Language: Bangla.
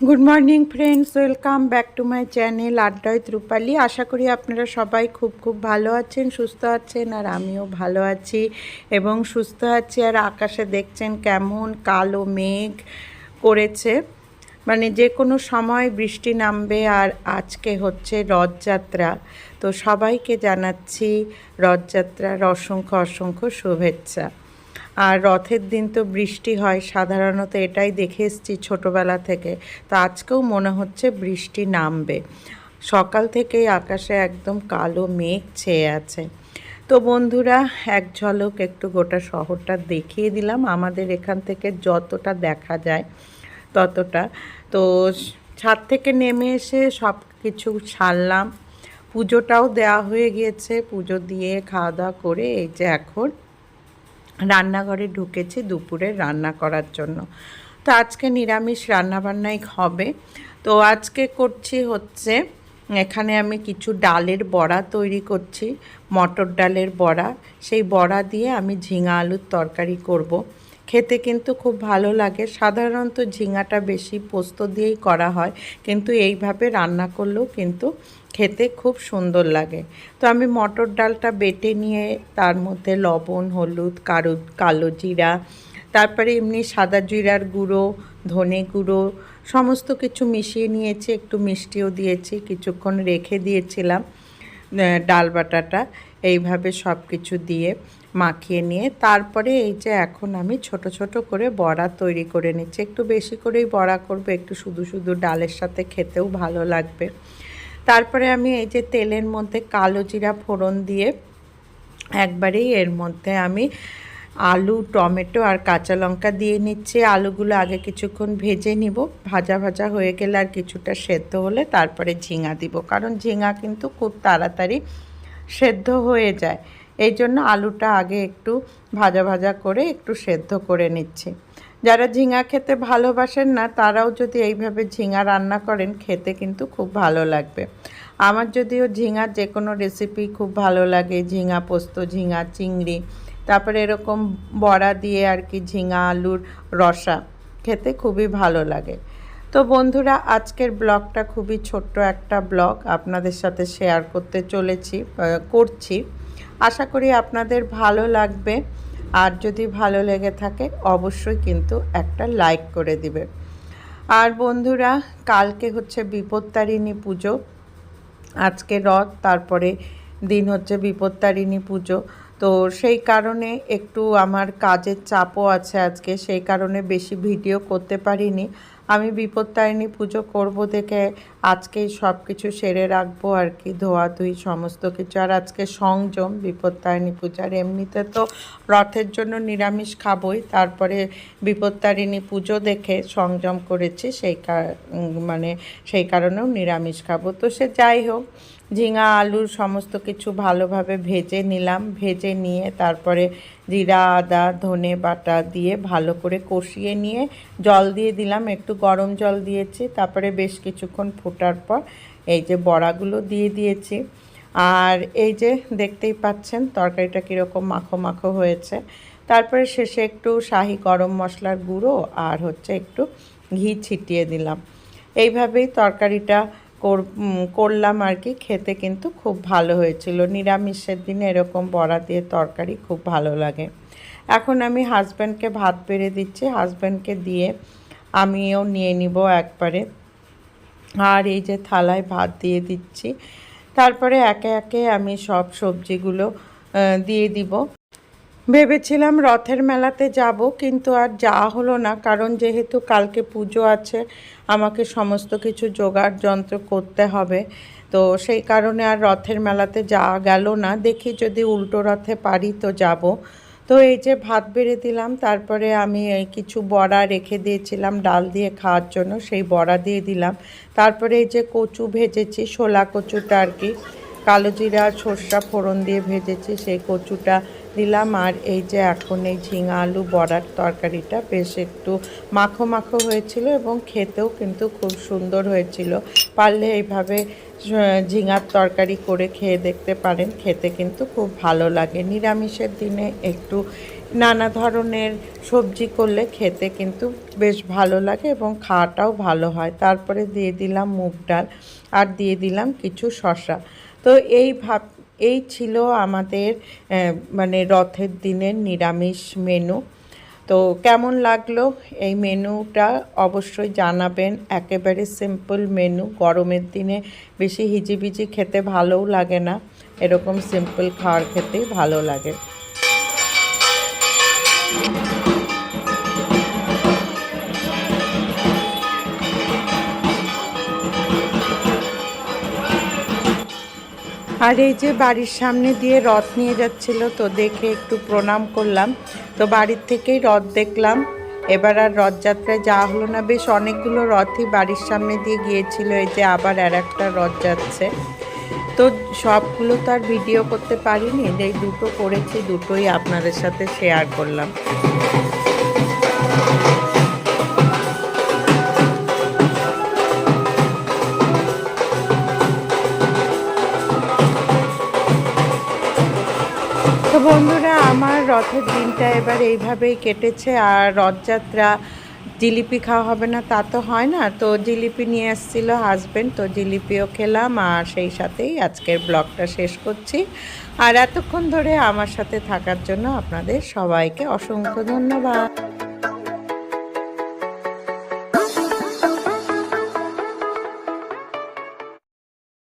Good morning friends, welcome back to my channel আড্ডায় রূপালী। আশা করি আপনারা সবাই খুব খুব ভালো আছেন, সুস্থ আছেন, আর আমিও ভালো আছি এবং সুস্থ আছি। আর আকাশে দেখছেন কেমন কালো মেঘ করেছে, মানে যে কোনো সময় বৃষ্টি নামবে। আর আজকে হচ্ছে রথযাত্রা, তো সবাইকে জানাচ্ছি রথযাত্রার অসংখ্য অসংখ্য শুভেচ্ছা। আর রথের দিন তো বৃষ্টি হয় সাধারণত, এটাই দেখে এসেছি ছোটোবেলা থেকে। তো আজকেও মনে হচ্ছে বৃষ্টি নামবে। সকাল থেকেই আকাশে একদম কালো মেঘ ছেয়ে আছে। তো বন্ধুরা, এক ঝলক একটু গোটা শহরটা দেখিয়ে দিলাম, আমাদের এখান থেকে যতটা দেখা যায় ততটা। তো ছাদ থেকে নেমে এসে সব কিছু সারলাম, পুজোটাও দেওয়া হয়ে গিয়েছে। পুজো দিয়ে খাওয়া দাওয়া করে এই যে এখন রান্নাঘরে ঢুকেছি দুপুরে রান্না করার জন্য। তো আজকে নিরামিষ রান্নাবান্নাই হবে। তো আজকে করছি হচ্ছে, এখানে আমি কিছু ডালের বড়া তৈরি করছি, মটর ডালের বড়া। সেই বড়া দিয়ে আমি ঝিঙা আলুর তরকারি করব। খেতে কিন্তু খুব ভালো লাগে। সাধারণত ঝিঙাটা বেশি পোস্ত দিয়েই করা হয়, কিন্তু এইভাবে রান্না করলেও কিন্তু খেতে খুব সুন্দর লাগে। তো আমি মটর ডালটা বেটে নিয়ে তার মধ্যে লবণ, হলুদ, কালো জিরা, তারপরে এমনি সাদা জিরার গুঁড়ো, ধনে গুঁড়ো সমস্ত কিছু মিশিয়ে নিয়েছি, একটু মিষ্টিও দিয়েছি, কিছুক্ষণ রেখে দিয়েছিলাম ডাল বাটাটা। এইভাবে সব কিছু দিয়ে মাখিয়ে নিয়ে তারপরে এই যে এখন আমি ছোট ছোট করে বড়া তৈরি করে নিচ্ছি। একটু বেশি করেই বড়া করব, একটু শুধু শুধু ডালের সাথে খেতেও ভালো লাগবে। তারপরে আমি এই যে তেলের মধ্যে কালো জিরা ফোড়ন দিয়ে একবারেই এর মধ্যে আমি আলু, টমেটো আর কাঁচা লঙ্কা দিয়ে নিচ্ছি। আলুগুলো আগে কিছুক্ষণ ভেজে নিব, ভাজা ভাজা হয়ে গেলে আর কিছুটা সেদ্ধ হলে তারপরে ঝিঙা দিব, কারণ ঝিঙা কিন্তু খুব তাড়াতাড়ি সেদ্ধ হয়ে যায়। এই জন্য আলুটা আগে একটু ভাজা ভাজা করে একটু সেদ্ধ করে নিচ্ছি। যারা ঝিঙা খেতে ভালোবাসেন না তারাও যদি এইভাবে ঝিঙা রান্না করেন খেতে কিন্তু খুব ভালো লাগবে। আমার যদিও ঝিঙার যে কোনো রেসিপি খুব ভালো লাগে, ঝিঙা পোস্ত, ঝিঙা চিংড়ি, তারপরে এরকম বড়া দিয়ে আর কি ঝিঙা আলুর রসা খেতে খুবই ভালো লাগে। তো বন্ধুরা, আজকের ব্লগটা খুবই ছোট্ট একটা ব্লগ আপনাদের সাথে শেয়ার করতে করছি। আশা করি আপনাদের ভালো লাগবে। আর যদি ভালো লেগে থাকে অবশ্যই কিন্তু একটা লাইক করে দিবে। আর বন্ধুরা, কালকে হচ্ছে বিপত্তারিণী পুজো, আজকে রথ, তারপরে দিন হচ্ছে বিপত্তারিণী পুজো। তো সেই কারণে একটু আমার কাজের চাপও আছে আজকে, সেই কারণে বেশি ভিডিও করতে পারিনি। আমি বিপত্তারিণী পুজো করব দেখে আজকেই সব কিছু সেরে রাখবো আর কি, ধোয়াধুয়ি সমস্ত কিছু। আর আজকে সংযম বিপত্তারিণী পূজার, এমনিতে তো রথের জন্য নিরামিষ খাবই, তারপরে বিপত্তারিণী পুজো দেখে সংযম করেছি, সেই কারণেও নিরামিষ খাবো। তো সে যাই হোক, ঝিঙা আলুর সমস্ত কিছু ভালোভাবে ভেজে নিলাম, ভেজে নিয়ে তারপরে জিরা, আদা, ধনে বাটা দিয়ে ভালো করে কষিয়ে নিয়ে জল দিয়ে দিলাম, একটু গরম জল দিয়েছি। তারপরে বেশ কিছুক্ষণ ফোটার পর এই যে বড়াগুলো দিয়ে দিয়েছি। আর এই যে দেখতেই পাচ্ছেন তরকারিটা কীরকম মাখো মাখো হয়েছে। তারপরে শেষে একটু শাহি গরম মশলার গুঁড়ো আর হচ্ছে একটু ঘি ছিটিয়ে দিলাম। এইভাবেই তরকারিটা করলাম আর কি। খেতে কিন্তু খুব ভালো হয়েছিল। নিরামিষের দিনে এরকম বড়া দিয়ে তরকারি খুব ভালো লাগে। এখন আমি হাজব্যান্ডকে ভাত বেড়ে দিচ্ছি, হাজব্যান্ডকে দিয়ে আমিও নিয়ে নিব একবারে। আর এই যে থালায় ভাত দিয়ে দিচ্ছি, তারপরে একে একে আমি সব সবজিগুলো দিয়ে দিব। ভেবেছিলাম রথের মেলাতে যাব, কিন্তু আর যাওয়া হলো না, কারণ যেহেতু কালকে পুজো আছে, আমাকে সমস্ত কিছু জোগাড় যন্ত্র করতে হবে। তো সেই কারণে আর রথের মেলাতে যাওয়া গেল না। দেখি যদি উল্টো রথে পারি তো যাব। তো এই যে ভাত বেড়ে দিলাম, তারপরে আমি এই কিছু বড়া রেখে দিয়েছিলাম ডাল দিয়ে খাওয়ার জন্য, সেই বড়া দিয়ে দিলাম। তারপরে এই যে কচু ভেজেছি, শোলা কচুটা আর কি, কালো জিরা সর্ষা ফোড়ন দিয়ে ভেজেছি, সেই কচুটা দিলাম। আর এই যে এখন এই ঝিঙা আলু বড়ার তরকারিটা বেশ একটু মাখো মাখো হয়েছিল এবং খেতেও কিন্তু খুব সুন্দর হয়েছিল। পারলে এইভাবে ঝিঙার তরকারি করে খেয়ে দেখতে পারেন, খেতে কিন্তু খুব ভালো লাগে। নিরামিষের দিনে একটু নানা ধরনের সবজি করলে খেতে কিন্তু বেশ ভালো লাগে এবং খাওয়াটাও ভালো হয়। তারপরে দিয়ে দিলাম মুগ ডাল আর দিয়ে দিলাম কিছু শসা। তো এই ছিল আমাদের মানে রথের দিনের নিরামিষ মেনু। তো কেমন লাগলো এই মেনুটা অবশ্যই জানাবেন। একেবারে সিম্পল মেনু, গরমের দিনে বেশি হিজিবিজি খেতে ভালোও লাগে না, এরকম সিম্পল খাবার খেতেই ভালো লাগে। আর এই যে বাড়ির সামনে দিয়ে রথ নিয়ে যাচ্ছিল, তো দেখে একটু প্রণাম করলাম। তো বাড়ির থেকেই রথ দেখলাম। এবার আর রথযাত্রায় যাওয়া হলো না, বেশ অনেকগুলো রথই বাড়ির সামনে দিয়ে গিয়েছিল। এই যে আবার আর একটা রথ যাচ্ছে। তো সবগুলো তো আর ভিডিও করতে পারিনি, এই দুটো করেছি, দুটোই আপনাদের সাথে শেয়ার করলাম। তো বন্ধুরা, আমার রথের দিনটা এবার এইভাবেই কেটেছে। আর রথযাত্রা জিলিপি খাওয়া হবে না তা তো হয় না, তো জিলিপি নিয়ে এসেছিলো হাজব্যান্ড, তো জিলিপিও খেলাম। আর সেই সাথেই আজকের ব্লগটা শেষ করছি। আর এতক্ষণ ধরে আমার সাথে থাকার জন্য আপনাদের সবাইকে অসংখ্য ধন্যবাদ।